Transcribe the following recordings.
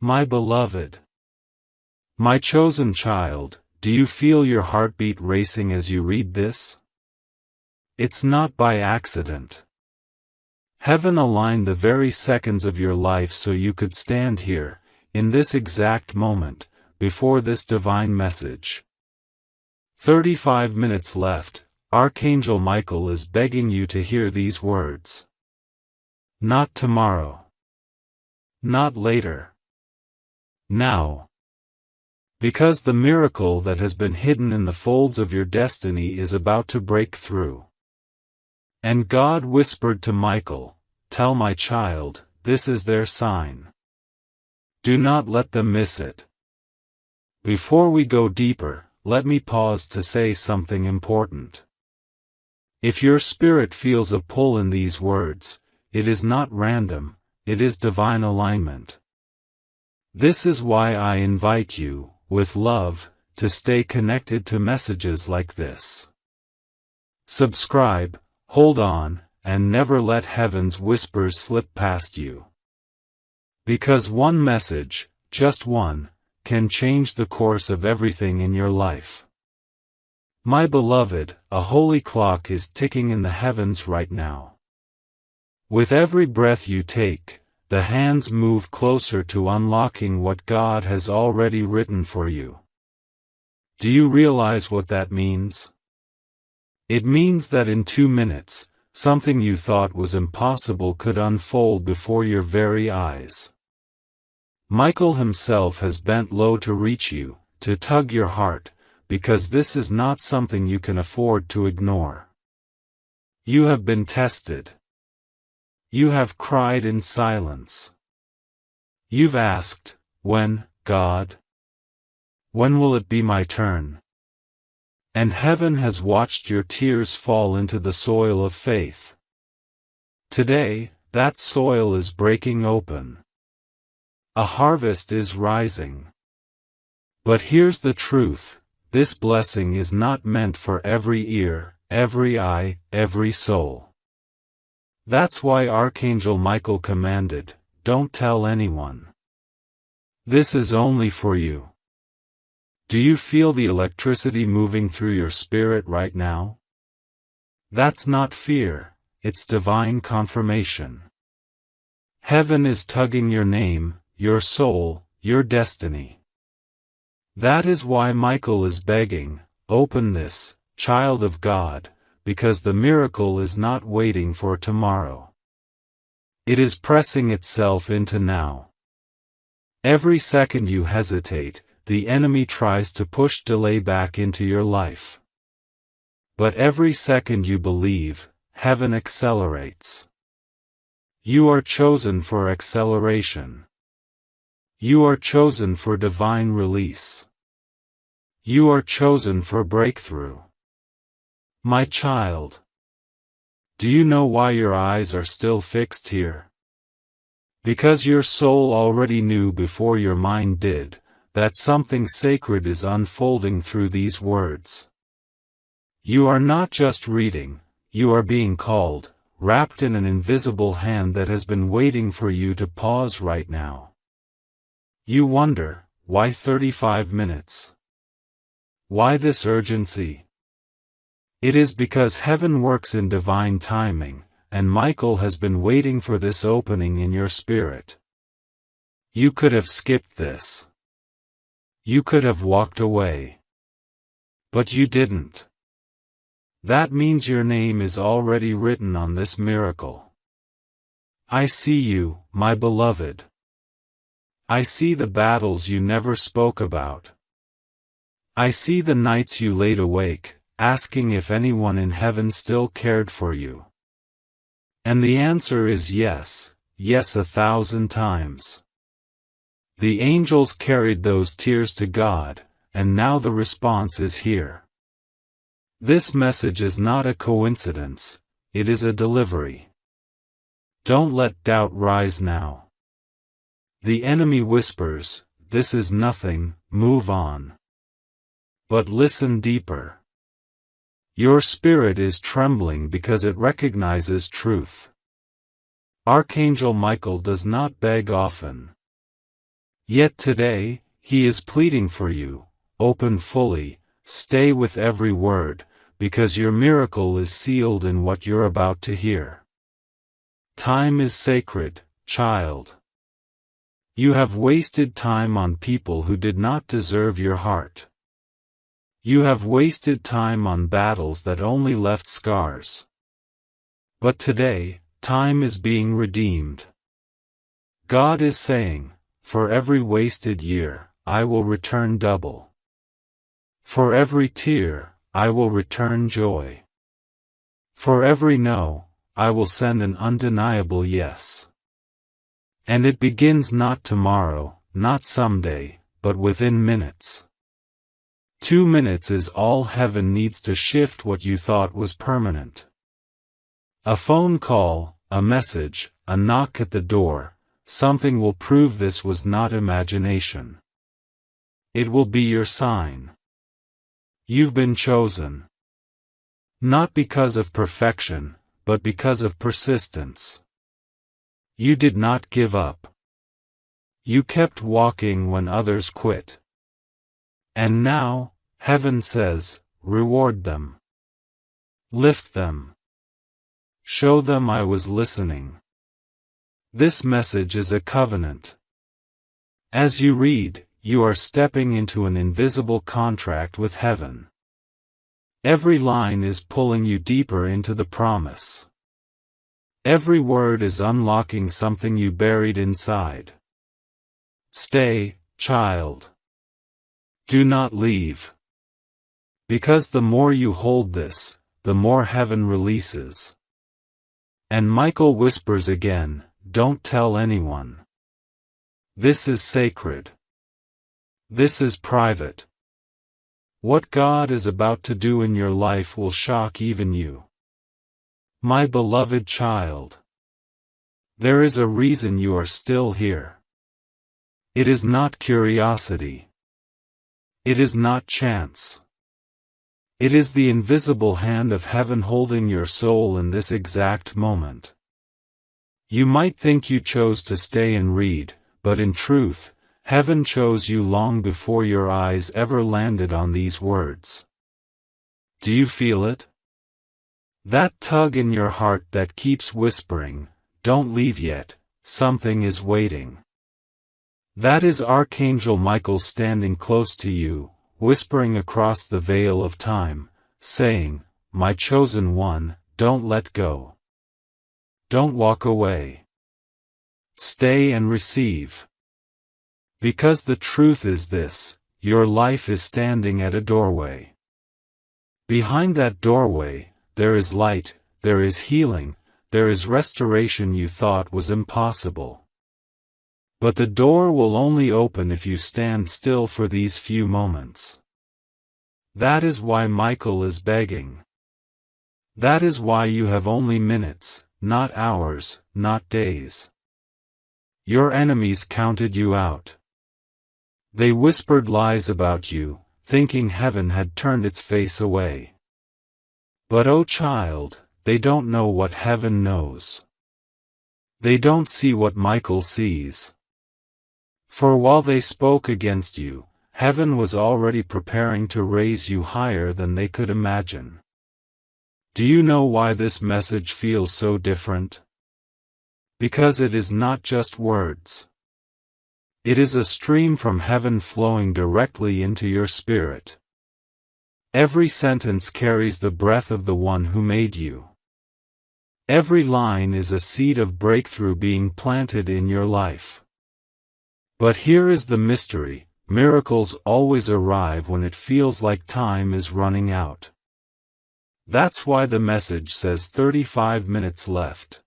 My beloved, my chosen child, do you feel your heartbeat racing as you read this? It's not by accident. Heaven aligned the very seconds of your life so you could stand here, in this exact moment, before this divine message. 35 minutes left. Archangel Michael is begging you to hear these words. Not tomorrow. Not later. Now. Because the miracle that has been hidden in the folds of your destiny is about to break through. And God whispered to Michael, "Tell my child, this is their sign. Do not let them miss it." Before we go deeper, let me pause to say something important. If your spirit feels a pull in these words, it is not random, it is divine alignment. This is why I invite you, with love, to stay connected to messages like this. Subscribe, hold on, and never let heaven's whispers slip past you. Because one message, just one, can change the course of everything in your life. My beloved, a holy clock is ticking in the heavens right now. With every breath you take, the hands move closer to unlocking what God has already written for you. Do you realize what that means? It means that in 2 minutes, something you thought was impossible could unfold before your very eyes. Michael himself has bent low to reach you, to tug your heart, because this is not something you can afford to ignore. You have been tested. You have cried in silence. You've asked, "When, God? When will it be my turn?" And heaven has watched your tears fall into the soil of faith. Today, that soil is breaking open. A harvest is rising. But here's the truth, this blessing is not meant for every ear, every eye, every soul. That's why Archangel Michael commanded, "Don't tell anyone. This is only for you." Do you feel the electricity moving through your spirit right now? That's not fear, it's divine confirmation. Heaven is tugging your name, your soul, your destiny. That is why Michael is begging, "Open this, child of God, because the miracle is not waiting for tomorrow. It is pressing itself into now." Every second you hesitate, the enemy tries to push delay back into your life. But every second you believe, heaven accelerates. You are chosen for acceleration. You are chosen for divine release. You are chosen for breakthrough. My child. Do you know why your eyes are still fixed here? Because your soul already knew before your mind did, that something sacred is unfolding through these words. You are not just reading, you are being called, wrapped in an invisible hand that has been waiting for you to pause right now. You wonder, why 35 minutes? Why this urgency? It is because heaven works in divine timing, and Michael has been waiting for this opening in your spirit. You could have skipped this. You could have walked away. But you didn't. That means your name is already written on this miracle. I see you, my beloved. I see the battles you never spoke about. I see the nights you laid awake, asking if anyone in heaven still cared for you. And the answer is yes, yes 1,000 times. The angels carried those tears to God, and now the response is here. This message is not a coincidence, it is a delivery. Don't let doubt rise now. The enemy whispers, "This is nothing, move on." But listen deeper. Your spirit is trembling because it recognizes truth. Archangel Michael does not beg often. Yet today, he is pleading for you, open fully, stay with every word, because your miracle is sealed in what you're about to hear. Time is sacred, child. You have wasted time on people who did not deserve your heart. You have wasted time on battles that only left scars. But today, time is being redeemed. God is saying, for every wasted year, I will return double. For every tear, I will return joy. For every no, I will send an undeniable yes. And it begins not tomorrow, not someday, but within minutes. 2 minutes is all heaven needs to shift what you thought was permanent. A phone call, a message, a knock at the door, something will prove this was not imagination. It will be your sign. You've been chosen. Not because of perfection, but because of persistence. You did not give up. You kept walking when others quit. And now, heaven says, reward them. Lift them. Show them I was listening. This message is a covenant. As you read, you are stepping into an invisible contract with heaven. Every line is pulling you deeper into the promise. Every word is unlocking something you buried inside. Stay, child. Do not leave. Because the more you hold this, the more heaven releases. And Michael whispers again, don't tell anyone. This is sacred. This is private. What God is about to do in your life will shock even you. My beloved child. There is a reason you are still here. It is not curiosity. It is not chance. It is the invisible hand of heaven holding your soul in this exact moment. You might think you chose to stay and read, but in truth, heaven chose you long before your eyes ever landed on these words. Do you feel it? That tug in your heart that keeps whispering, don't leave yet, something is waiting. That is Archangel Michael standing close to you, whispering across the veil of time, saying, my chosen one, don't let go. Don't walk away. Stay and receive. Because the truth is this, your life is standing at a doorway. Behind that doorway, there is light, there is healing, there is restoration you thought was impossible. But the door will only open if you stand still for these few moments. That is why Michael is begging. That is why you have only minutes, not hours, not days. Your enemies counted you out. They whispered lies about you, thinking heaven had turned its face away. But oh child, they don't know what heaven knows. They don't see what Michael sees. For while they spoke against you, heaven was already preparing to raise you higher than they could imagine. Do you know why this message feels so different? Because it is not just words. It is a stream from heaven flowing directly into your spirit. Every sentence carries the breath of the one who made you. Every line is a seed of breakthrough being planted in your life. But here is the mystery, miracles always arrive when it feels like time is running out. That's why the message says 35 minutes left.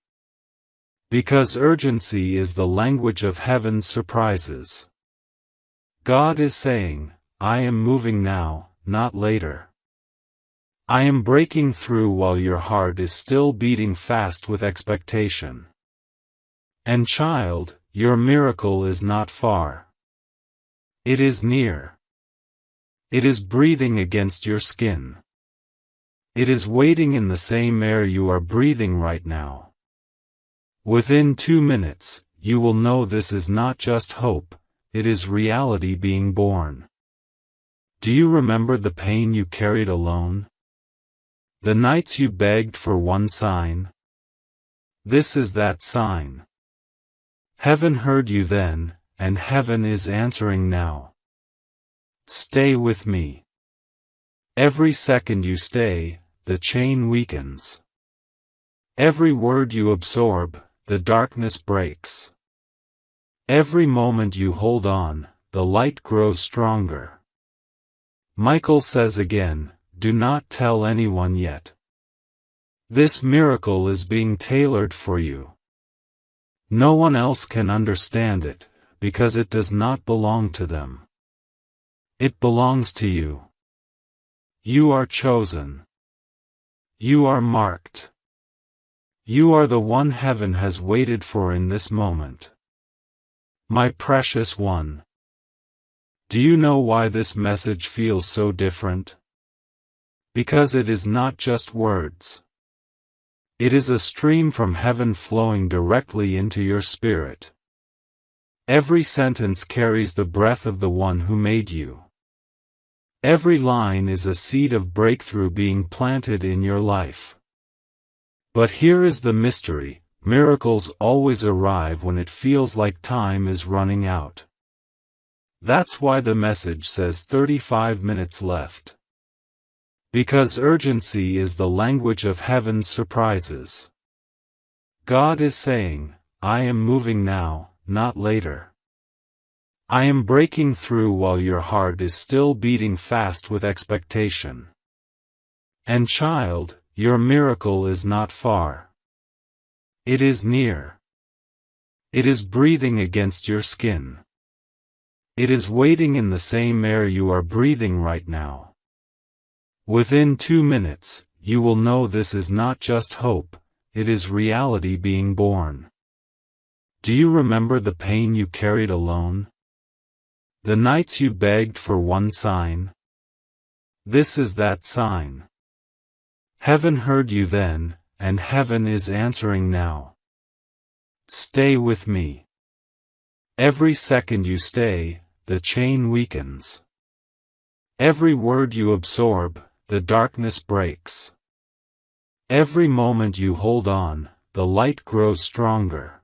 Because urgency is the language of heaven's surprises. God is saying, I am moving now, not later. I am breaking through while your heart is still beating fast with expectation. And child, your miracle is not far. It is near. It is breathing against your skin. It is waiting in the same air you are breathing right now. Within 2 minutes, you will know this is not just hope, it is reality being born. Do you remember the pain you carried alone? The nights you begged for one sign? This is that sign. Heaven heard you then, and heaven is answering now. Stay with me. Every second you stay, the chain weakens. Every word you absorb, the darkness breaks. Every moment you hold on, the light grows stronger. Michael says again, do not tell anyone yet. This miracle is being tailored for you. No one else can understand it, because it does not belong to them. It belongs to you. You are chosen. You are marked. You are the one heaven has waited for in this moment. My precious one. Do you know why this message feels so different? Because it is not just words. It is a stream from heaven flowing directly into your spirit. Every sentence carries the breath of the one who made you. Every line is a seed of breakthrough being planted in your life. But here is the mystery: miracles always arrive when it feels like time is running out. That's why the message says 35 minutes left. Because urgency is the language of heaven's surprises. God is saying, I am moving now, not later. I am breaking through while your heart is still beating fast with expectation. And child, your miracle is not far. It is near. It is breathing against your skin. It is waiting in the same air you are breathing right now. Within 2 minutes, you will know this is not just hope, it is reality being born. Do you remember the pain you carried alone? The nights you begged for one sign? This is that sign. Heaven heard you then, and heaven is answering now. Stay with me. Every second you stay, the chain weakens. Every word you absorb, the darkness breaks. Every moment you hold on, the light grows stronger.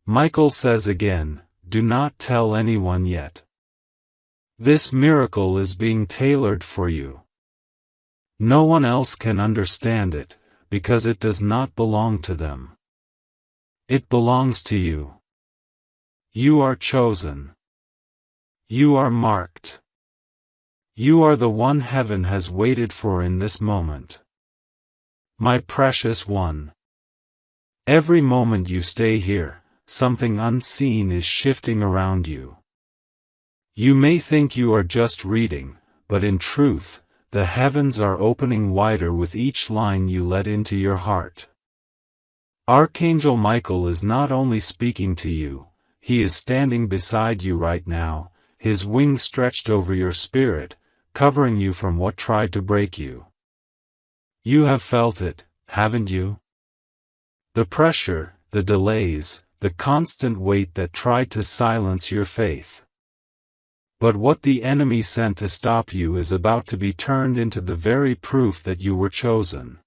Michael says again, do not tell anyone yet. This miracle is being tailored for you. No one else can understand it, because it does not belong to them. It belongs to you. You are chosen. You are marked. You are the one heaven has waited for in this moment. My precious one. Every moment you stay here, something unseen is shifting around you. You may think you are just reading, but in truth, the heavens are opening wider with each line you let into your heart. Archangel Michael is not only speaking to you, he is standing beside you right now, his wings stretched over your spirit, covering you from what tried to break you. You have felt it, haven't you? The pressure, the delays, the constant weight that tried to silence your faith. But what the enemy sent to stop you is about to be turned into the very proof that you were chosen.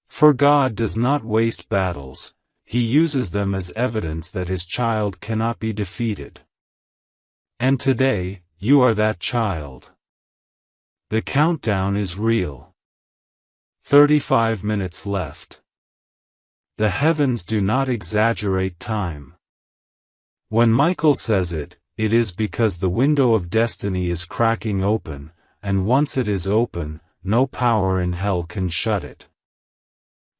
For God does not waste battles, He uses them as evidence that His child cannot be defeated. And today, you are that child. The countdown is real. 35 minutes left. The heavens do not exaggerate time. When Michael says it, it is because the window of destiny is cracking open, and once it is open, no power in hell can shut it.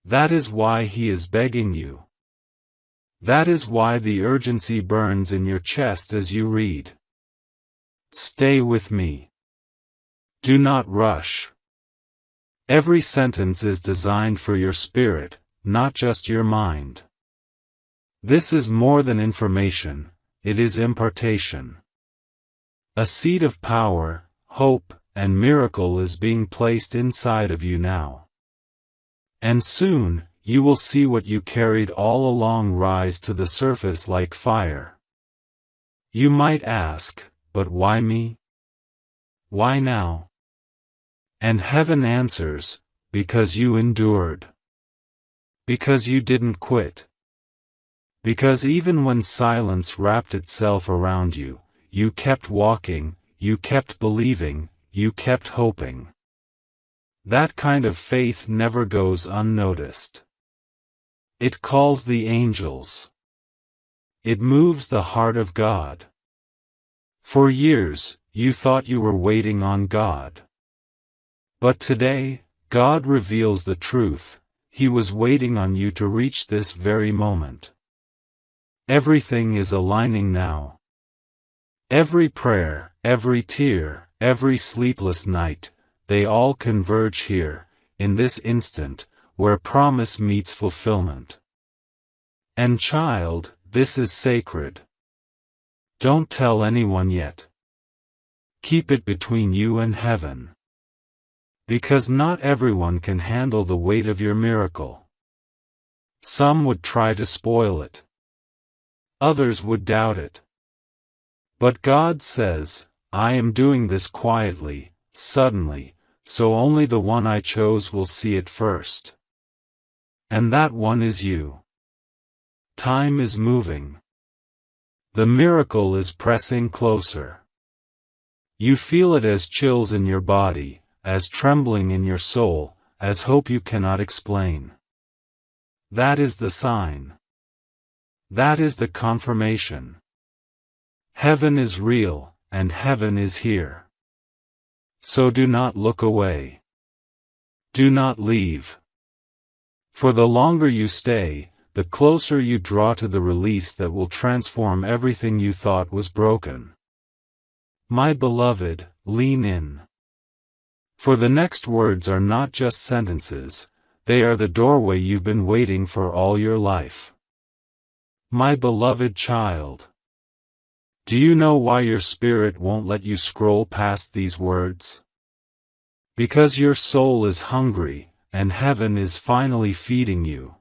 That is why he is begging you. That is why the urgency burns in your chest as you read. Stay with me. Do not rush. Every sentence is designed for your spirit, not just your mind. This is more than information, it is impartation. A seed of power, hope, and miracle is being placed inside of you now. And soon, you will see what you carried all along rise to the surface like fire. You might ask, but why me? Why now? And heaven answers, because you endured. Because you didn't quit. Because even when silence wrapped itself around you, you kept walking, you kept believing, you kept hoping. That kind of faith never goes unnoticed. It calls the angels. It moves the heart of God. For years, you thought you were waiting on God. But today, God reveals the truth. He was waiting on you to reach this very moment. Everything is aligning now. Every prayer, every tear, every sleepless night, they all converge here, in this instant, where promise meets fulfillment. And child, this is sacred. Don't tell anyone yet. Keep it between you and heaven. Because not everyone can handle the weight of your miracle. Some would try to spoil it. Others would doubt it. But God says, I am doing this quietly, suddenly, so only the one I chose will see it first. And that one is you. Time is moving. The miracle is pressing closer. You feel it as chills in your body, as trembling in your soul, as hope you cannot explain. That is the sign. That is the confirmation. Heaven is real, and heaven is here. So do not look away. Do not leave. For the longer you stay, the closer you draw to the release that will transform everything you thought was broken. My beloved, lean in. For the next words are not just sentences, they are the doorway you've been waiting for all your life. My beloved child. Do you know why your spirit won't let you scroll past these words? Because your soul is hungry, and heaven is finally feeding you.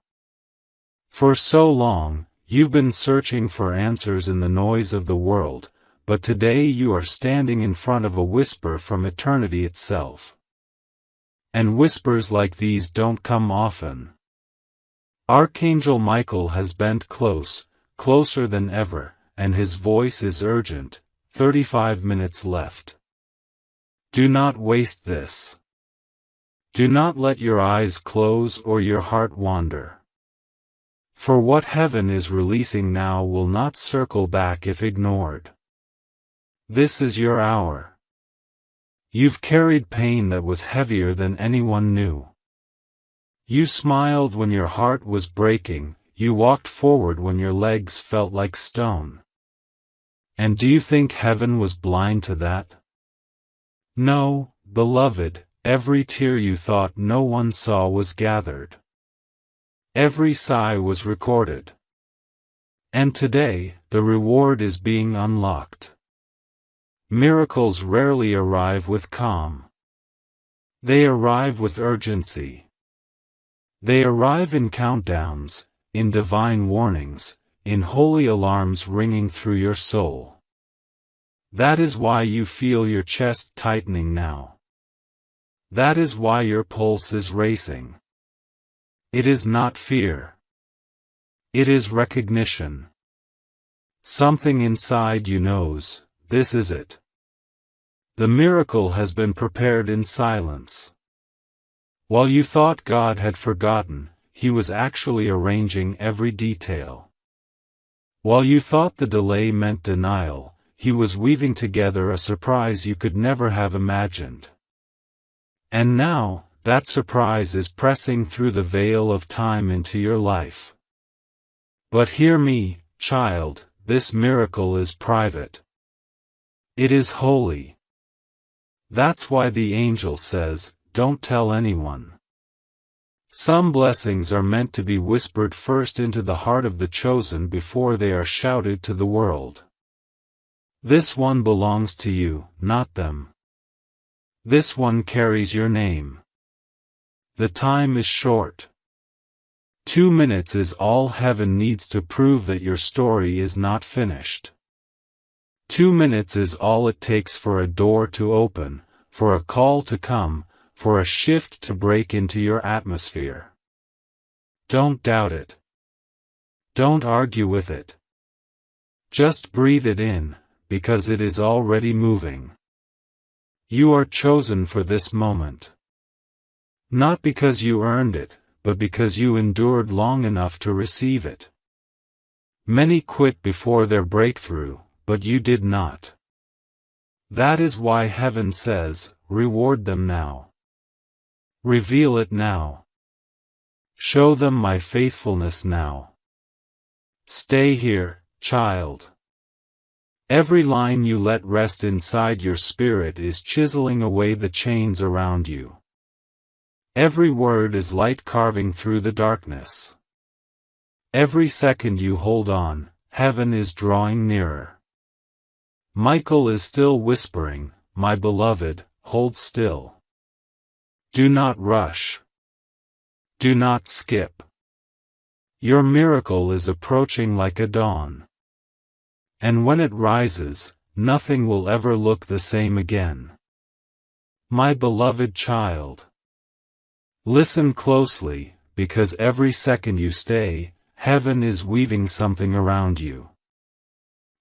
For so long, you've been searching for answers in the noise of the world, but today you are standing in front of a whisper from eternity itself. And whispers like these don't come often. Archangel Michael has bent close, closer than ever, and his voice is urgent. 35 minutes left. Do not waste this. Do not let your eyes close or your heart wander. For what heaven is releasing now will not circle back if ignored. This is your hour. You've carried pain that was heavier than anyone knew. You smiled when your heart was breaking, you walked forward when your legs felt like stone. And do you think heaven was blind to that? No, beloved, every tear you thought no one saw was gathered. Every sigh was recorded. And today, the reward is being unlocked. Miracles rarely arrive with calm. They arrive with urgency. They arrive in countdowns, in divine warnings, in holy alarms ringing through your soul. That is why you feel your chest tightening now. That is why your pulse is racing. It is not fear. It is recognition. Something inside you knows, this is it. The miracle has been prepared in silence. While you thought God had forgotten, He was actually arranging every detail. While you thought the delay meant denial, He was weaving together a surprise you could never have imagined. And now, that surprise is pressing through the veil of time into your life. But hear me, child, this miracle is private. It is holy. That's why the angel says, don't tell anyone. Some blessings are meant to be whispered first into the heart of the chosen before they are shouted to the world. This one belongs to you, not them. This one carries your name. The time is short. 2 minutes is all heaven needs to prove that your story is not finished. 2 minutes is all it takes for a door to open, for a call to come, for a shift to break into your atmosphere. Don't doubt it. Don't argue with it. Just breathe it in, because it is already moving. You are chosen for this moment. Not because you earned it, but because you endured long enough to receive it. Many quit before their breakthrough, but you did not. That is why heaven says, reward them now. Reveal it now. Show them my faithfulness now. Stay here, child. Every line you let rest inside your spirit is chiseling away the chains around you. Every word is light carving through the darkness. Every second you hold on, heaven is drawing nearer. Michael is still whispering, my beloved, hold still. Do not rush. Do not skip. Your miracle is approaching like a dawn. And when it rises, nothing will ever look the same again. My beloved child. Listen closely, because every second you stay, heaven is weaving something around you.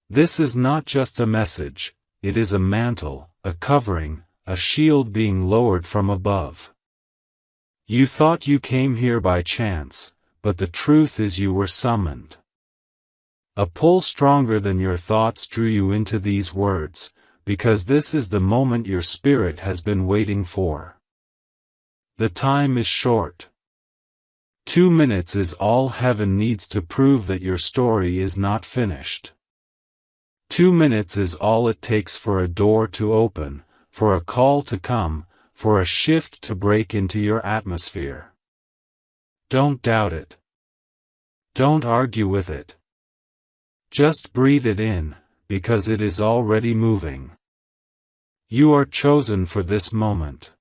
This is not just a message, it is a mantle, a covering, a shield being lowered from above. You thought you came here by chance, but the truth is you were summoned. A pull stronger than your thoughts drew you into these words, because this is the moment your spirit has been waiting for. The time is short. 2 minutes is all heaven needs to prove that your story is not finished. 2 minutes is all it takes for a door to open, for a call to come, for a shift to break into your atmosphere. Don't doubt it. Don't argue with it. Just breathe it in, because it is already moving. You are chosen for this moment.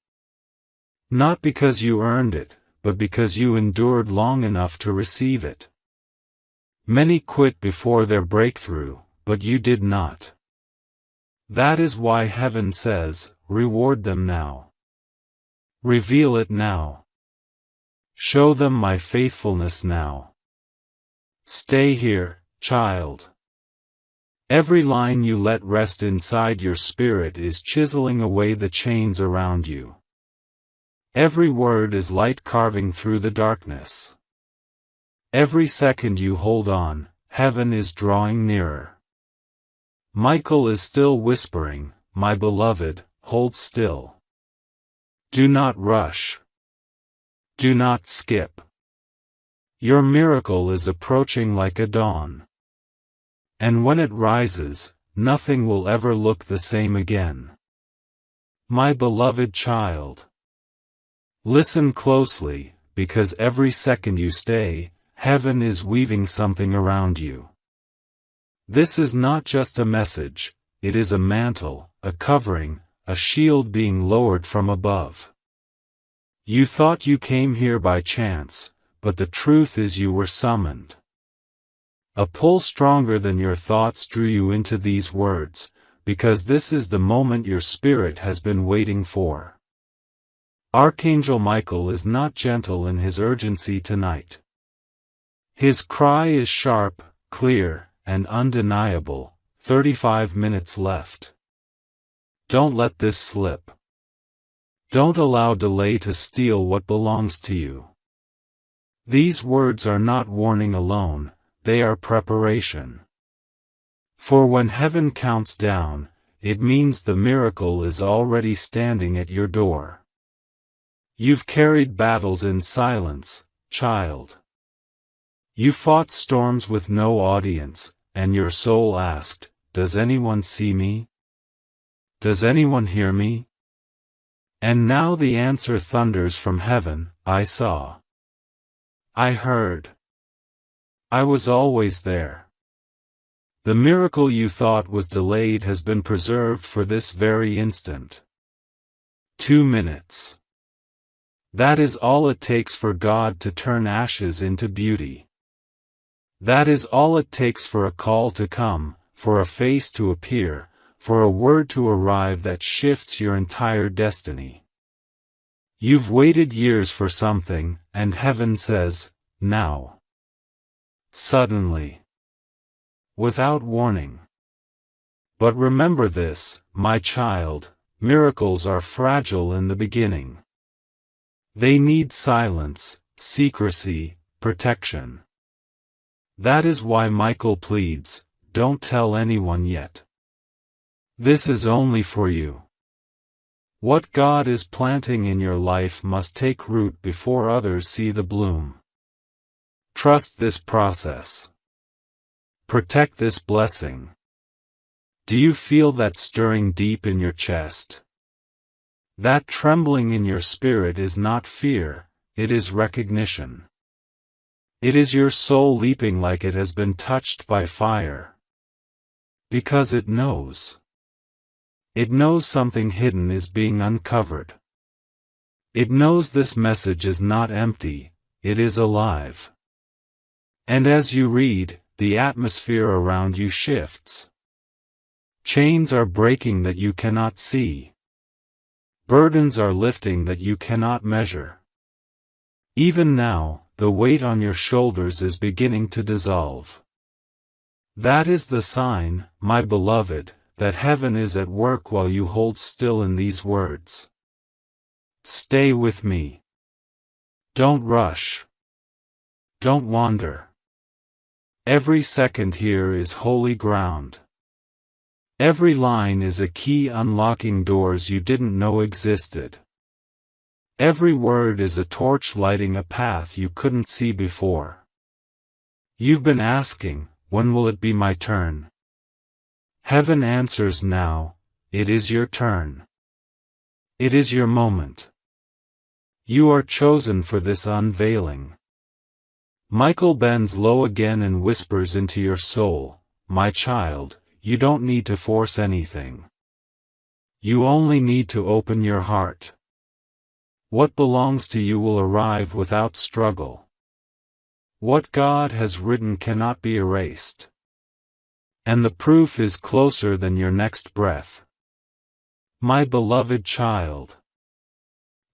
Not because you earned it, but because you endured long enough to receive it. Many quit before their breakthrough, but you did not. That is why heaven says, reward them now. Reveal it now. Show them my faithfulness now. Stay here, child. Every line you let rest inside your spirit is chiseling away the chains around you. Every word is light carving through the darkness. Every second you hold on, heaven is drawing nearer. Michael is still whispering, my beloved, hold still. Do not rush. Do not skip. Your miracle is approaching like a dawn. And when it rises, nothing will ever look the same again. My beloved child. Listen closely, because every second you stay, heaven is weaving something around you. This is not just a message, it is a mantle, a covering, a shield being lowered from above. You thought you came here by chance, but the truth is you were summoned. A pull stronger than your thoughts drew you into these words, because this is the moment your spirit has been waiting for. Archangel Michael is not gentle in his urgency tonight. His cry is sharp, clear, and undeniable. 35 minutes left. Don't let this slip. Don't allow delay to steal what belongs to you. These words are not warning alone, they are preparation. For when heaven counts down, it means the miracle is already standing at your door. You've carried battles in silence, child. You fought storms with no audience, and your soul asked, does anyone see me? Does anyone hear me? And now the answer thunders from heaven, I saw. I heard. I was always there. The miracle you thought was delayed has been preserved for this very instant. 2 minutes. That is all it takes for God to turn ashes into beauty. That is all it takes for a call to come, for a face to appear, for a word to arrive that shifts your entire destiny. You've waited years for something, and heaven says, now. Suddenly. Without warning. But remember this, my child, miracles are fragile in the beginning. They need silence, secrecy, protection. That is why Michael pleads, don't tell anyone yet. This is only for you. What God is planting in your life must take root before others see the bloom. Trust this process. Protect this blessing. Do you feel that stirring deep in your chest? That trembling in your spirit is not fear, it is recognition. It is your soul leaping like it has been touched by fire. Because it knows. It knows something hidden is being uncovered. It knows this message is not empty, it is alive. And as you read, the atmosphere around you shifts. Chains are breaking that you cannot see. Burdens are lifting that you cannot measure. Even now, the weight on your shoulders is beginning to dissolve. That is the sign, my beloved, that heaven is at work while you hold still in these words. Stay with me. Don't rush. Don't wander. Every second here is holy ground. Every line is a key unlocking doors you didn't know existed. Every word is a torch lighting a path you couldn't see before. You've been asking, when will it be my turn? Heaven answers now, it is your turn. It is your moment. You are chosen for this unveiling. Michael bends low again and whispers into your soul, my child, you don't need to force anything. You only need to open your heart. What belongs to you will arrive without struggle. What God has written cannot be erased. And the proof is closer than your next breath. My beloved child.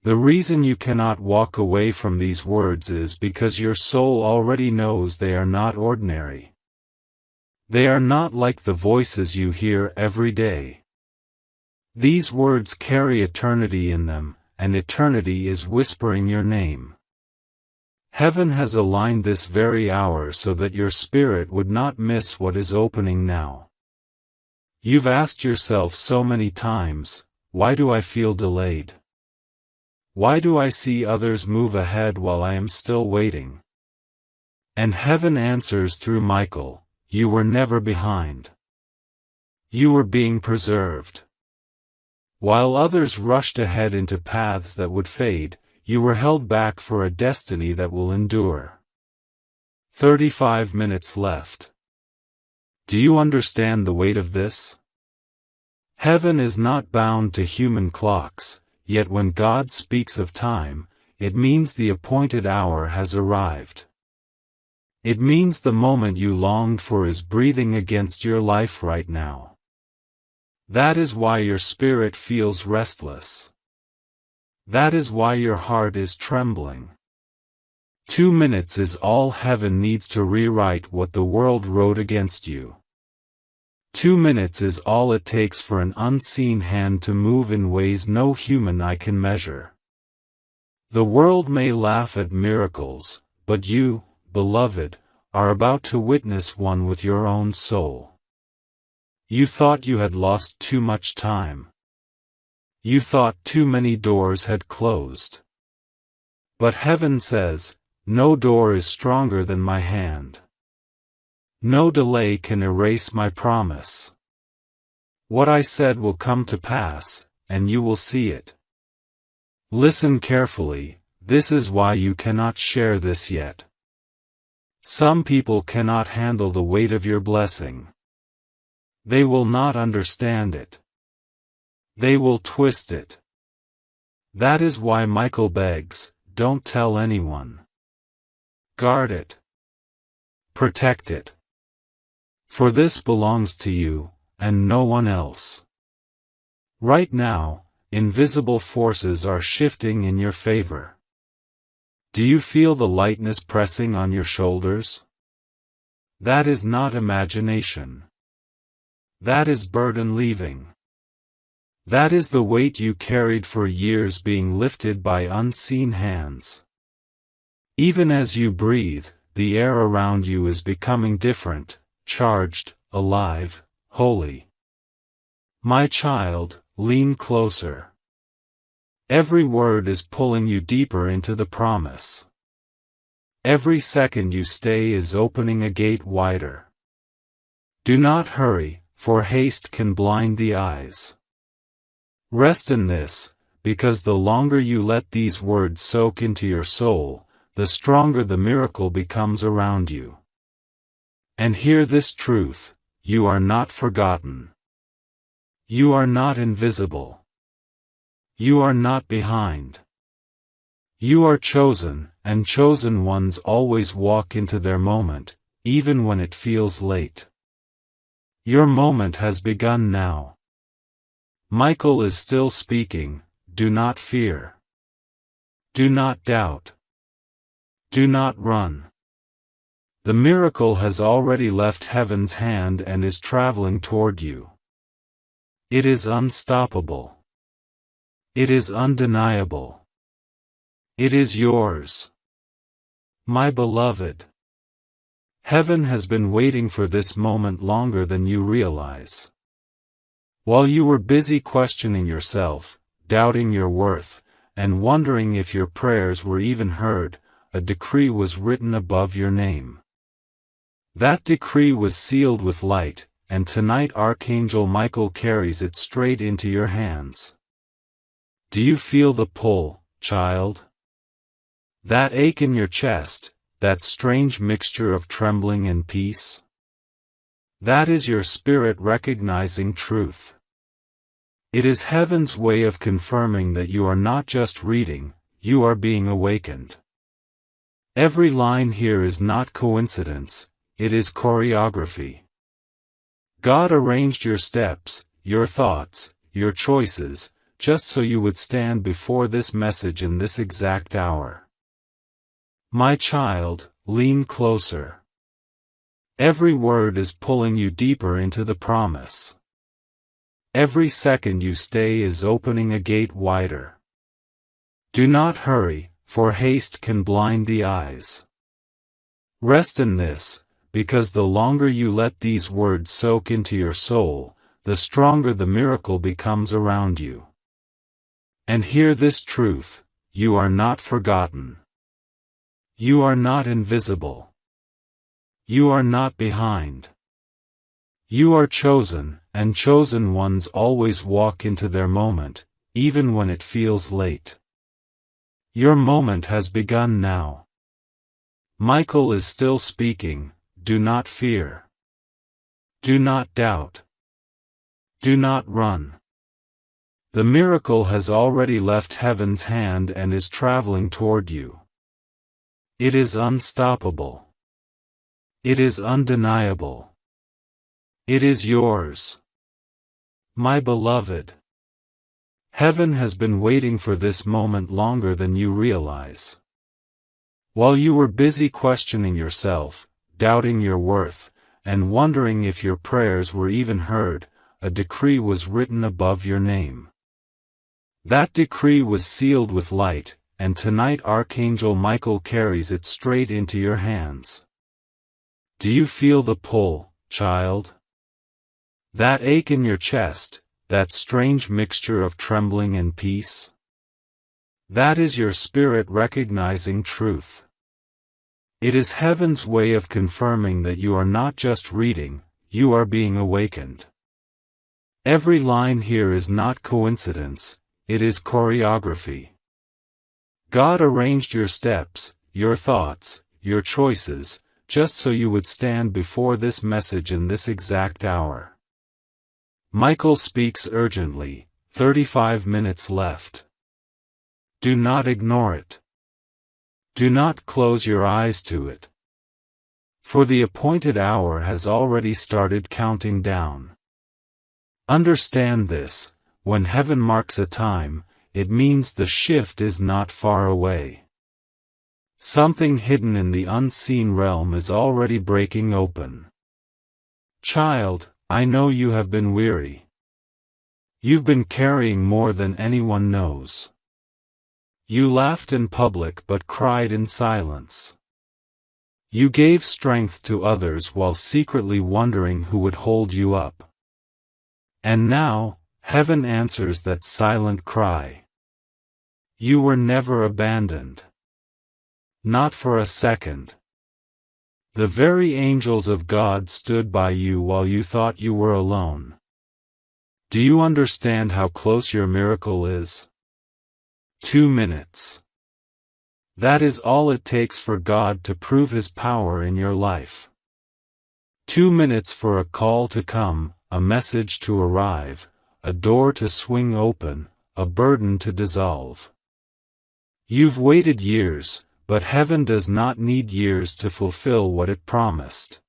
The reason you cannot walk away from these words is because your soul already knows they are not ordinary. They are not like the voices you hear every day. These words carry eternity in them, and eternity is whispering your name. Heaven has aligned this very hour so that your spirit would not miss what is opening now. You've asked yourself so many times, why do I feel delayed? Why do I see others move ahead while I am still waiting? And heaven answers through Michael, you were never behind. You were being preserved. While others rushed ahead into paths that would fade, you were held back for a destiny that will endure. 35 minutes left. Do you understand the weight of this? Heaven is not bound to human clocks, yet when God speaks of time, it means the appointed hour has arrived. It means the moment you longed for is breathing against your life right now. That is why your spirit feels restless. That is why your heart is trembling. 2 minutes is all heaven needs to rewrite what the world wrote against you. 2 minutes is all it takes for an unseen hand to move in ways no human eye can measure. The world may laugh at miracles, but you, beloved, are about to witness one with your own soul. You thought you had lost too much time. You thought too many doors had closed. But heaven says, no door is stronger than my hand. No delay can erase my promise. What I said will come to pass, and you will see it. Listen carefully, this is why you cannot share this yet. Some people cannot handle the weight of your blessing. They will not understand it. They will twist it. That is why Michael begs, don't tell anyone. Guard it. Protect it. For this belongs to you, and no one else. Right now, invisible forces are shifting in your favor. Do you feel the lightness pressing on your shoulders? That is not imagination. That is burden leaving. That is the weight you carried for years being lifted by unseen hands. Even as you breathe, the air around you is becoming different, charged, alive, holy. My child, lean closer. Every word is pulling you deeper into the promise. Every second you stay is opening a gate wider. Do not hurry, for haste can blind the eyes. Rest in this, because the longer you let these words soak into your soul, the stronger the miracle becomes around you. And hear this truth: you are not forgotten. You are not invisible. You are not behind. You are chosen, and chosen ones always walk into their moment, even when it feels late. Your moment has begun now. Michael is still speaking. Do not fear. Do not doubt. Do not run. The miracle has already left heaven's hand and is traveling toward you. It is unstoppable. It is undeniable. It is yours. My beloved. Heaven has been waiting for this moment longer than you realize. While you were busy questioning yourself, doubting your worth, and wondering if your prayers were even heard, a decree was written above your name. That decree was sealed with light, and tonight Archangel Michael carries it straight into your hands. Do you feel the pull, child? That ache in your chest, that strange mixture of trembling and peace? That is your spirit recognizing truth. It is heaven's way of confirming that you are not just reading, you are being awakened. Every line here is not coincidence, it is choreography. God arranged your steps, your thoughts, your choices, just so you would stand before this message in this exact hour. My child, lean closer. Every word is pulling you deeper into the promise. Every second you stay is opening a gate wider. Do not hurry, for haste can blind the eyes. Rest in this, because the longer you let these words soak into your soul, the stronger the miracle becomes around you. And hear this truth: you are not forgotten. You are not invisible. You are not behind. You are chosen, and chosen ones always walk into their moment, even when it feels late. Your moment has begun now. Michael is still speaking. Do not fear. Do not doubt. Do not run. The miracle has already left heaven's hand and is traveling toward you. It is unstoppable. It is undeniable. It is yours. My beloved. Heaven has been waiting for this moment longer than you realize. While you were busy questioning yourself, doubting your worth, and wondering if your prayers were even heard, a decree was written above your name. That decree was sealed with light, and tonight Archangel Michael carries it straight into your hands. Do you feel the pull, child? That ache in your chest, that strange mixture of trembling and peace? That is your spirit recognizing truth. It is heaven's way of confirming that you are not just reading, you are being awakened. Every line here is not coincidence, it is choreography. God arranged your steps, your thoughts, your choices, just so you would stand before this message in this exact hour. Michael speaks urgently. 35 minutes left. Do not ignore it. Do not close your eyes to it. For the appointed hour has already started counting down. Understand this, when heaven marks a time, it means the shift is not far away. Something hidden in the unseen realm is already breaking open. Child, I know you have been weary. You've been carrying more than anyone knows. You laughed in public but cried in silence. You gave strength to others while secretly wondering who would hold you up. And now, heaven answers that silent cry. You were never abandoned. Not for a second. The very angels of God stood by you while you thought you were alone. Do you understand how close your miracle is? 2 minutes. That is all it takes for God to prove His power in your life. 2 minutes for a call to come, a message to arrive, a door to swing open, a burden to dissolve. You've waited years, but heaven does not need years to fulfill what it promised.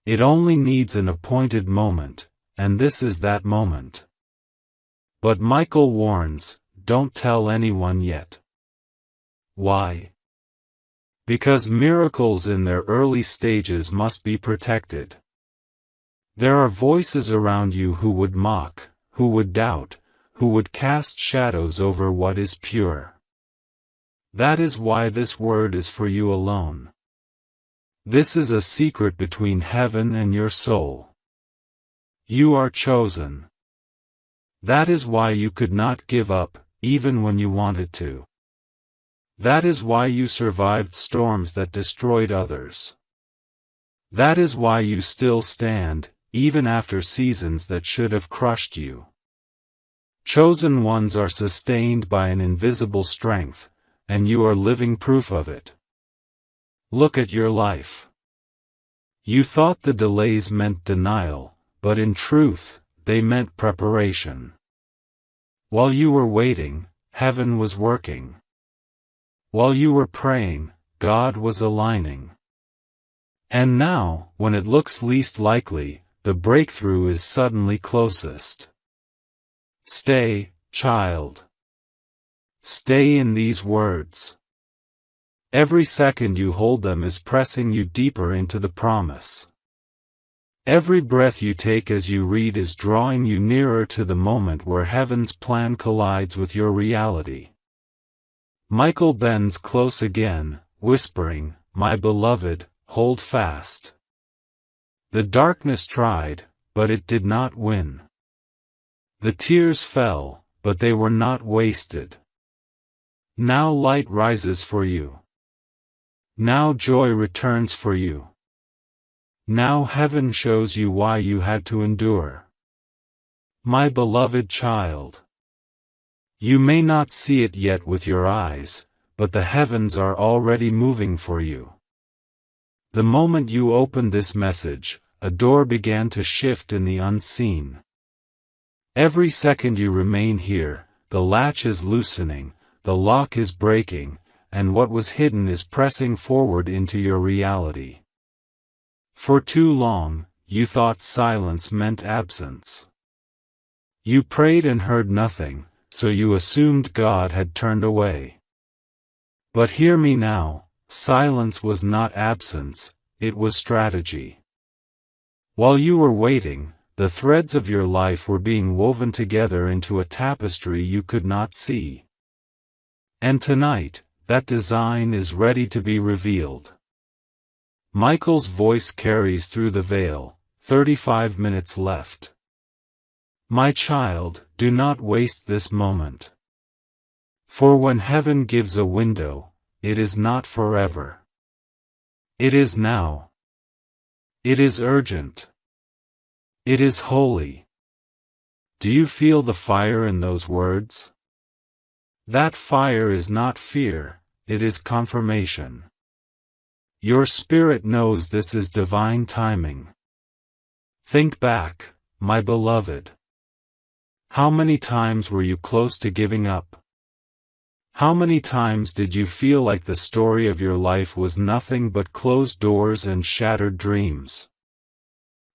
It only needs an appointed moment, and this is that moment. But Michael warns, don't tell anyone yet. Why? Because miracles in their early stages must be protected. There are voices around you who would mock, who would doubt, who would cast shadows over what is pure. That is why this word is for you alone. This is a secret between heaven and your soul. You are chosen. That is why you could not give up, even when you wanted to. That is why you survived storms that destroyed others. That is why you still stand, even after seasons that should have crushed you. Chosen ones are sustained by an invisible strength, and you are living proof of it. Look at your life. You thought the delays meant denial, but in truth, they meant preparation. While you were waiting, heaven was working. While you were praying, God was aligning. And now, when it looks least likely, the breakthrough is suddenly closest. Stay, child. Stay in these words. Every second you hold them is pressing you deeper into the promise. Every breath you take as you read is drawing you nearer to the moment where heaven's plan collides with your reality. Michael bends close again, whispering, "My beloved, hold fast." The darkness tried, but it did not win. The tears fell, but they were not wasted. Now light rises for you. Now joy returns for you. Now heaven shows you why you had to endure. My beloved child. You may not see it yet with your eyes, but the heavens are already moving for you. The moment you opened this message, a door began to shift in the unseen. Every second you remain here, the latch is loosening, the lock is breaking, and what was hidden is pressing forward into your reality. For too long, you thought silence meant absence. You prayed and heard nothing, so you assumed God had turned away. But hear me now, silence was not absence, it was strategy. While you were waiting, the threads of your life were being woven together into a tapestry you could not see. And tonight, that design is ready to be revealed. Michael's voice carries through the veil, 35 minutes left. My child, do not waste this moment. For when heaven gives a window, it is not forever. It is now. It is urgent. It is holy. Do you feel the fire in those words? That fire is not fear, it is confirmation. Your spirit knows this is divine timing. Think back, my beloved. How many times were you close to giving up? How many times did you feel like the story of your life was nothing but closed doors and shattered dreams?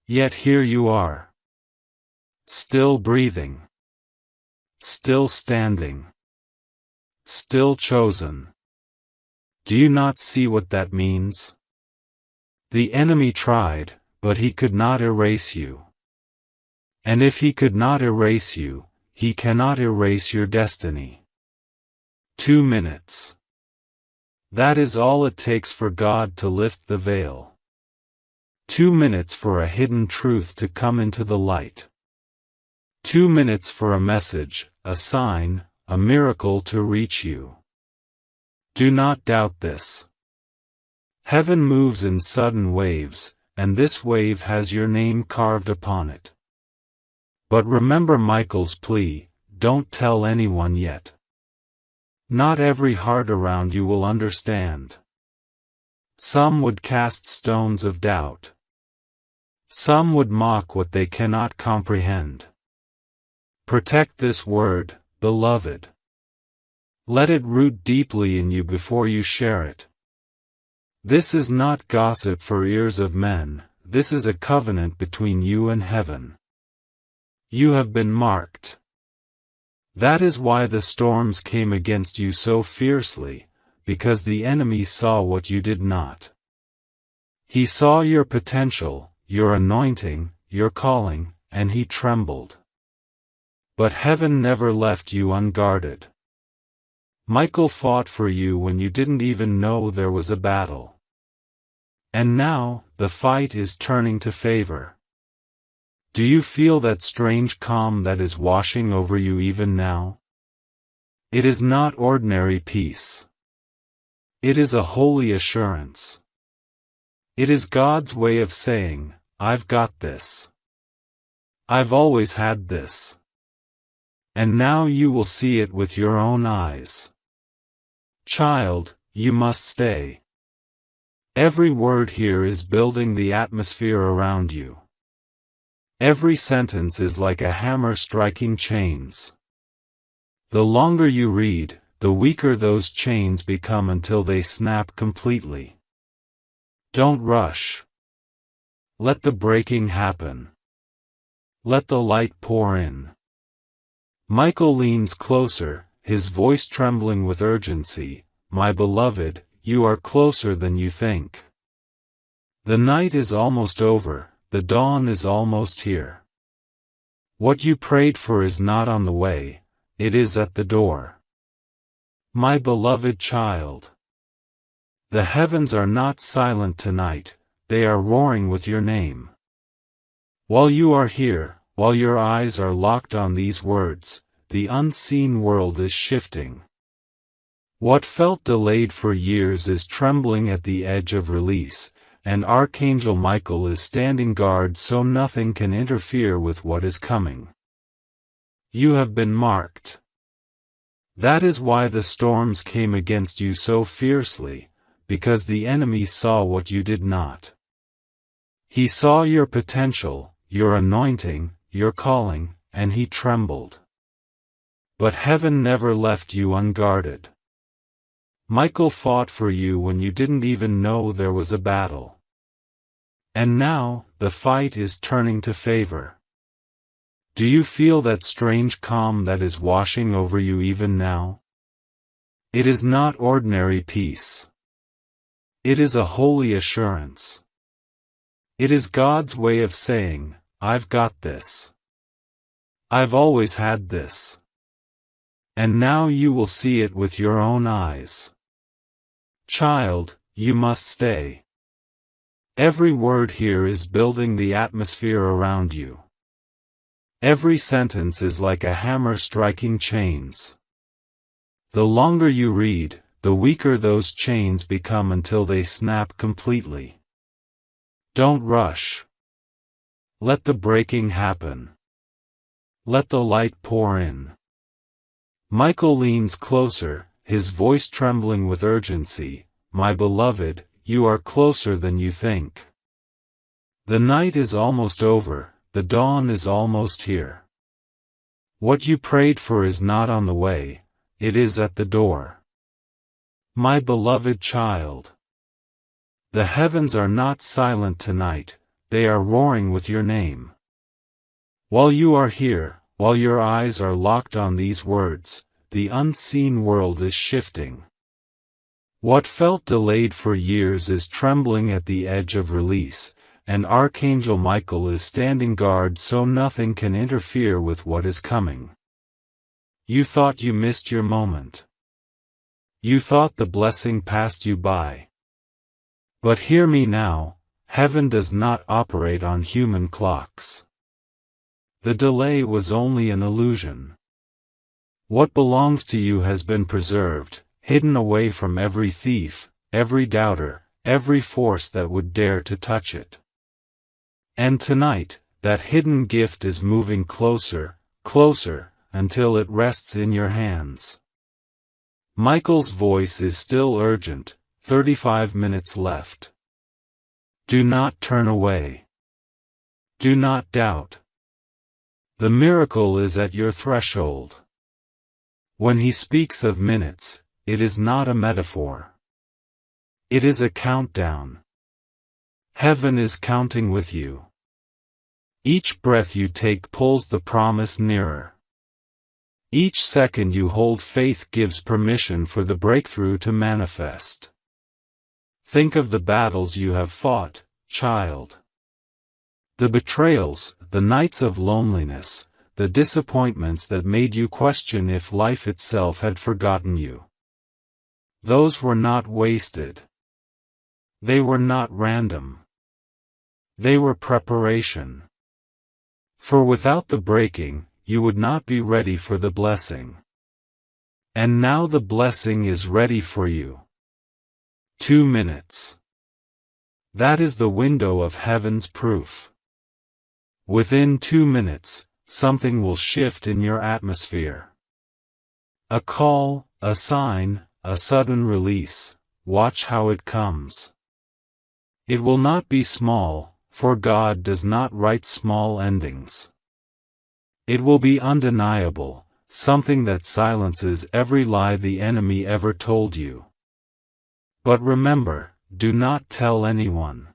Yet here you are. Still breathing. Still standing. Still chosen. Do you not see what that means? The enemy tried, but he could not erase you. And if he could not erase you, he cannot erase your destiny. 2 minutes. That is all it takes for God to lift the veil. 2 minutes for a hidden truth to come into the light. 2 minutes for a message, a sign, a miracle to reach you. Do not doubt this. Heaven moves in sudden waves, and this wave has your name carved upon it. But remember Michael's plea, don't tell anyone yet. Not every heart around you will understand. Some would cast stones of doubt. Some would mock what they cannot comprehend. Protect this word, beloved. Let it root deeply in you before you share it. This is not gossip for ears of men, this is a covenant between you and heaven. You have been marked. That is why the storms came against you so fiercely, because the enemy saw what you did not. He saw your potential, your anointing, your calling, and he trembled. But heaven never left you unguarded. Michael fought for you when you didn't even know there was a battle. And now, the fight is turning to favor. Do you feel that strange calm that is washing over you even now? It is not ordinary peace. It is a holy assurance. It is God's way of saying, I've got this. I've always had this. And now you will see it with your own eyes. Child, you must stay. Every word here is building the atmosphere around you. Every sentence is like a hammer striking chains. The longer you read, the weaker those chains become until they snap completely. Don't rush. Let the breaking happen. Let the light pour in. Michael leans closer, his voice trembling with urgency. My beloved, you are closer than you think. The night is almost over. The dawn is almost here. What you prayed for is not on the way, it is at the door. My beloved child. The heavens are not silent tonight, they are roaring with your name. While you are here, while your eyes are locked on these words, the unseen world is shifting. What felt delayed for years is trembling at the edge of release, and Archangel Michael is standing guard so nothing can interfere with what is coming. You have been marked. That is why the storms came against you so fiercely, because the enemy saw what you did not. He saw your potential, your anointing, your calling, and he trembled. But heaven never left you unguarded. Michael fought for you when you didn't even know there was a battle. And now, the fight is turning to favor. Do you feel that strange calm that is washing over you even now? It is not ordinary peace. It is a holy assurance. It is God's way of saying, I've got this. I've always had this. And now you will see it with your own eyes. Child, you must stay. Every word here is building the atmosphere around you. Every sentence is like a hammer striking chains. The longer you read, the weaker those chains become until they snap completely. Don't rush. Let the breaking happen. Let the light pour in. Michael leans closer, his voice trembling with urgency. My beloved, you are closer than you think. The night is almost over, the dawn is almost here. What you prayed for is not on the way, it is at the door. My beloved child, the heavens are not silent tonight, they are roaring with your name. While you are here, while your eyes are locked on these words, the unseen world is shifting. What felt delayed for years is trembling at the edge of release, and Archangel Michael is standing guard so nothing can interfere with what is coming. You thought you missed your moment. You thought the blessing passed you by. But hear me now, heaven does not operate on human clocks. The delay was only an illusion. What belongs to you has been preserved, hidden away from every thief, every doubter, every force that would dare to touch it. And tonight, that hidden gift is moving closer, closer, until it rests in your hands. Michael's voice is still urgent, 35 minutes left. Do not turn away. Do not doubt. The miracle is at your threshold. When he speaks of minutes, it is not a metaphor. It is a countdown. Heaven is counting with you. Each breath you take pulls the promise nearer. Each second you hold faith gives permission for the breakthrough to manifest. Think of the battles you have fought, child. The betrayals, the nights of loneliness, the disappointments that made you question if life itself had forgotten you. Those were not wasted. They were not random. They were preparation. For without the breaking, you would not be ready for the blessing. And now the blessing is ready for you. 2 minutes. That is the window of heaven's proof. Within 2 minutes, something will shift in your atmosphere. A call, a sign, a sudden release. Watch how it comes. It will not be small, for God does not write small endings. It will be undeniable, something that silences every lie the enemy ever told you. But remember, do not tell anyone.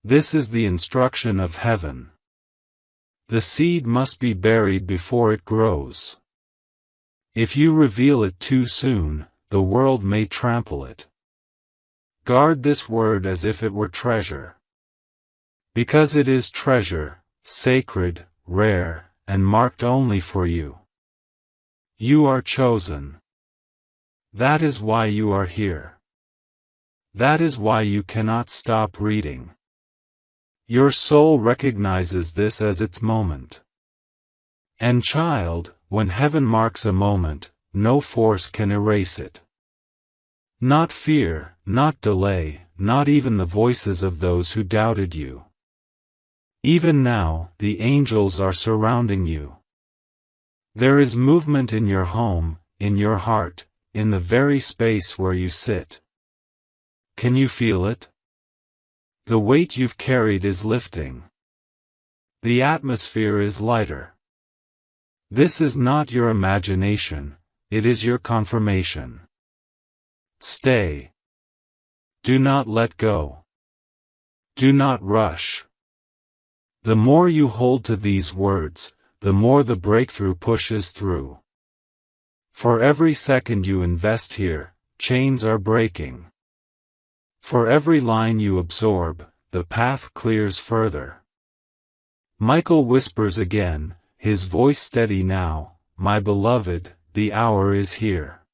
This is the instruction of heaven. The seed must be buried before it grows. If you reveal it too soon, the world may trample it. Guard this word as if it were treasure. Because it is treasure, sacred, rare, and marked only for you. You are chosen. That is why you are here. That is why you cannot stop reading. Your soul recognizes this as its moment. And child, when heaven marks a moment, no force can erase it. Not fear, not delay, not even the voices of those who doubted you. Even now, the angels are surrounding you. There is movement in your home, in your heart, in the very space where you sit. Can you feel it? The weight you've carried is lifting. The atmosphere is lighter. This is not your imagination, it is your confirmation. Stay. Do not let go. Do not rush. The more you hold to these words, the more the breakthrough pushes through. For every second you invest here, chains are breaking. For every line you absorb, the path clears further. Michael whispers again, his voice steady now, "My beloved, the hour is here.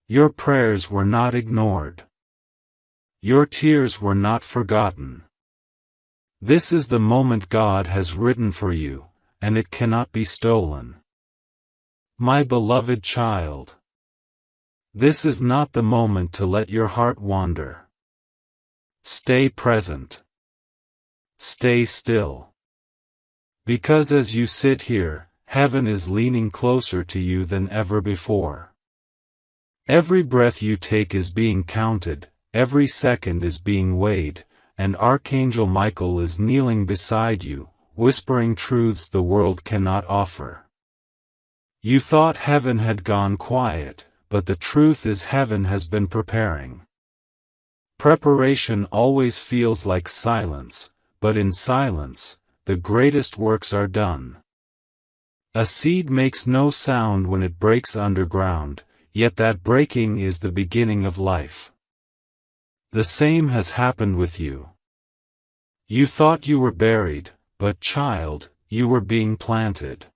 Your prayers were not ignored. Your tears were not forgotten. This is the moment God has written for you, and it cannot be stolen. My beloved child. This is not the moment to let your heart wander. Stay present. Stay still. Because as you sit here, heaven is leaning closer to you than ever before. Every breath you take is being counted, every second is being weighed, and Archangel Michael is kneeling beside you, whispering truths the world cannot offer. You thought heaven had gone quiet, but the truth is heaven has been preparing. Preparation always feels like silence, but in silence, the greatest works are done. A seed makes no sound when it breaks underground, yet that breaking is the beginning of life. The same has happened with you. You thought you were buried, but child, you were being planted.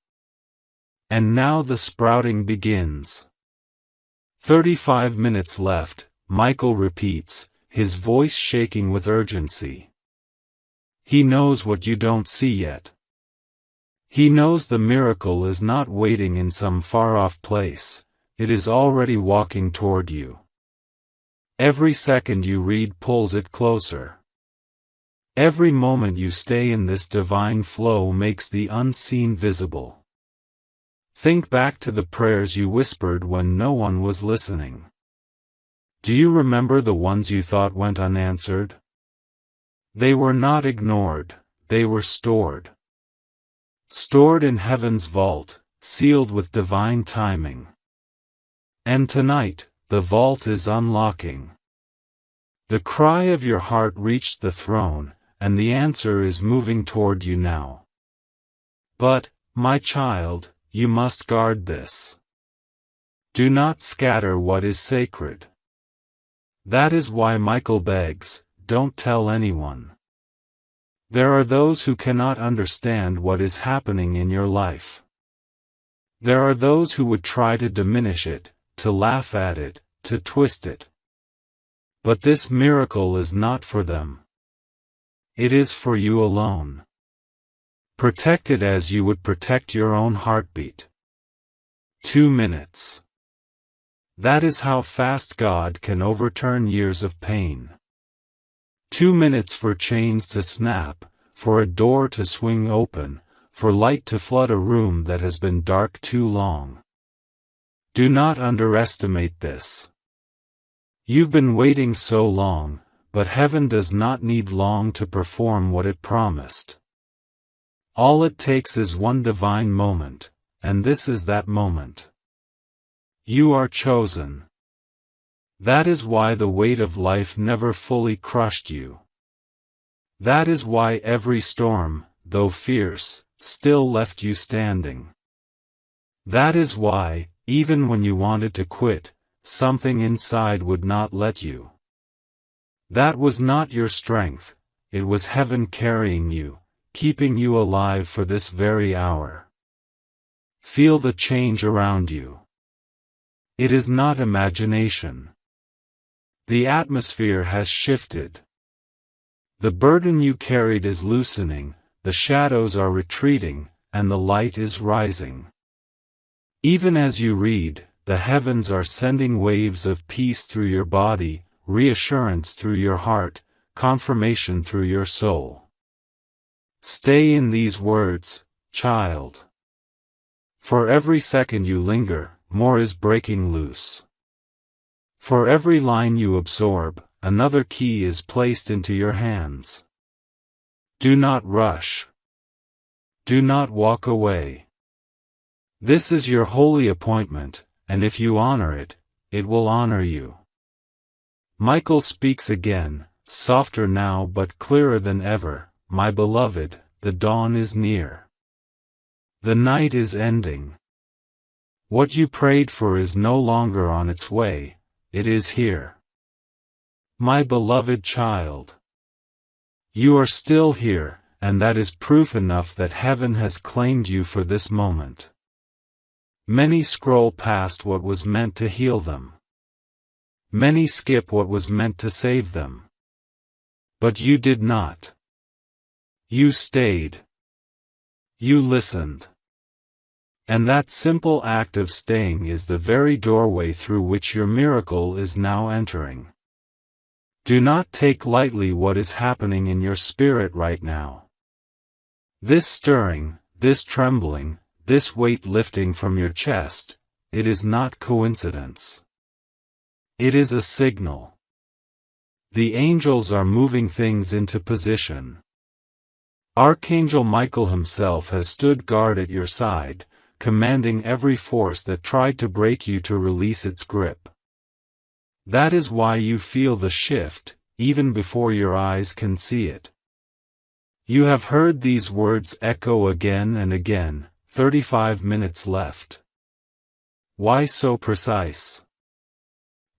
And now the sprouting begins. 35 minutes left, Michael repeats, his voice shaking with urgency. He knows what you don't see yet. He knows the miracle is not waiting in some far-off place, it is already walking toward you. Every second you read pulls it closer. Every moment you stay in this divine flow makes the unseen visible. Think back to the prayers you whispered when no one was listening. Do you remember the ones you thought went unanswered? They were not ignored, they were stored. Stored in heaven's vault, sealed with divine timing. And tonight, the vault is unlocking. The cry of your heart reached the throne, and the answer is moving toward you now. But, my child, you must guard this. Do not scatter what is sacred. That is why Michael begs, don't tell anyone. There are those who cannot understand what is happening in your life. There are those who would try to diminish it, to laugh at it, to twist it. But this miracle is not for them. It is for you alone. Protect it as you would protect your own heartbeat. 2 minutes. That is how fast God can overturn years of pain. 2 minutes for chains to snap, for a door to swing open, for light to flood a room that has been dark too long. Do not underestimate this. You've been waiting so long, but heaven does not need long to perform what it promised. All it takes is one divine moment, and this is that moment. You are chosen. That is why the weight of life never fully crushed you. That is why every storm, though fierce, still left you standing. That is why, even when you wanted to quit, something inside would not let you. That was not your strength, it was heaven carrying you, keeping you alive for this very hour. Feel the change around you. It is not imagination. The atmosphere has shifted. The burden you carried is loosening, the shadows are retreating, and the light is rising. Even as you read, the heavens are sending waves of peace through your body, reassurance through your heart, confirmation through your soul. Stay in these words, child. For every second you linger, more is breaking loose. For every line you absorb, another key is placed into your hands. Do not rush. Do not walk away. This is your holy appointment, and if you honor it, it will honor you. Michael speaks again, softer now but clearer than ever, my beloved, the dawn is near. The night is ending. What you prayed for is no longer on its way, it is here. My beloved child. You are still here, and that is proof enough that heaven has claimed you for this moment. Many scroll past what was meant to heal them. Many skip what was meant to save them. But you did not. You stayed. You listened. And that simple act of staying is the very doorway through which your miracle is now entering. Do not take lightly what is happening in your spirit right now. This stirring, this trembling, this weight lifting from your chest, it is not coincidence. It is a signal. The angels are moving things into position. Archangel Michael himself has stood guard at your side, commanding every force that tried to break you to release its grip. That is why you feel the shift, even before your eyes can see it. You have heard these words echo again and again, 35 minutes left. Why so precise?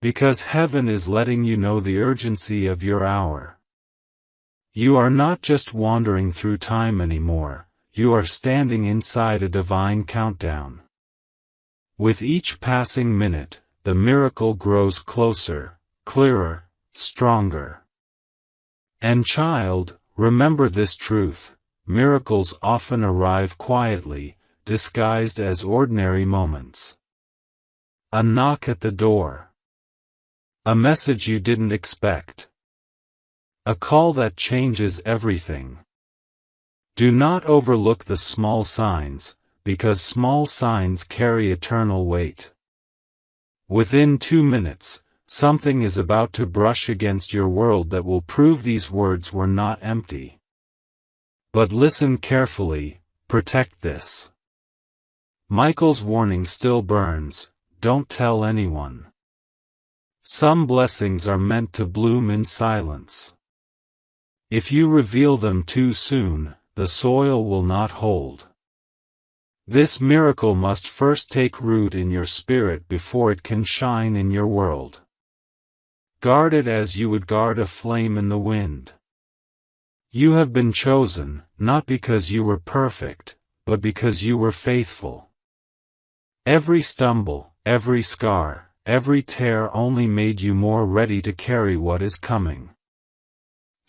Because heaven is letting you know the urgency of your hour. You are not just wandering through time anymore, you are standing inside a divine countdown. With each passing minute, the miracle grows closer, clearer, stronger. And child, remember this truth: miracles often arrive quietly, disguised as ordinary moments. A knock at the door. A message you didn't expect. A call that changes everything. Do not overlook the small signs, because small signs carry eternal weight. Within 2 minutes, something is about to brush against your world that will prove these words were not empty. But listen carefully, protect this. Michael's warning still burns: don't tell anyone. Some blessings are meant to bloom in silence. If you reveal them too soon, the soil will not hold. This miracle must first take root in your spirit before it can shine in your world. Guard it as you would guard a flame in the wind. You have been chosen, not because you were perfect, but because you were faithful. Every stumble, every scar, every tear only made you more ready to carry what is coming.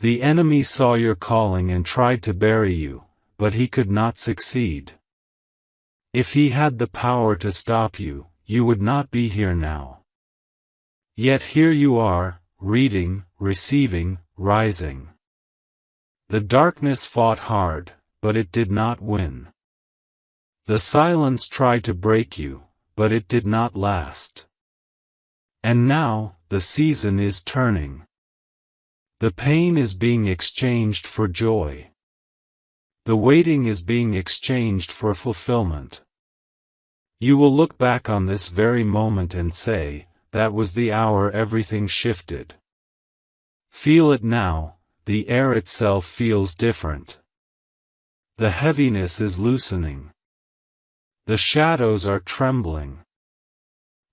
The enemy saw your calling and tried to bury you, but he could not succeed. If he had the power to stop you, you would not be here now. Yet here you are, reading, receiving, rising. The darkness fought hard, but it did not win. The silence tried to break you, but it did not last. And now, the season is turning. The pain is being exchanged for joy. The waiting is being exchanged for fulfillment. You will look back on this very moment and say, that was the hour everything shifted. Feel it now, the air itself feels different. The heaviness is loosening. The shadows are trembling.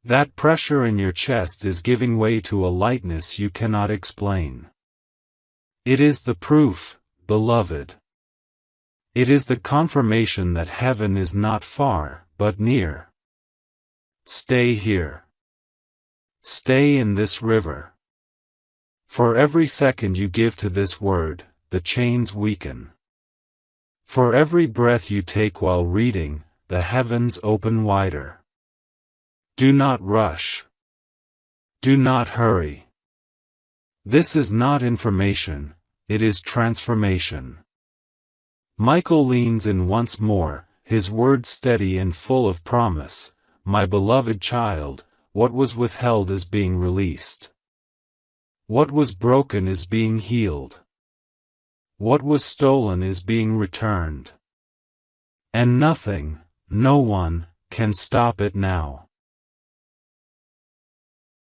That pressure in your chest is giving way to a lightness you cannot explain. It is the proof, beloved. It is the confirmation that heaven is not far, but near. Stay here. Stay in this river. For every second you give to this word, the chains weaken. For every breath you take while reading, the heavens open wider. Do not rush. Do not hurry. This is not information, it is transformation. Michael leans in once more, his words steady and full of promise. My beloved child, what was withheld is being released. What was broken is being healed. What was stolen is being returned. And nothing, no one, can stop it now.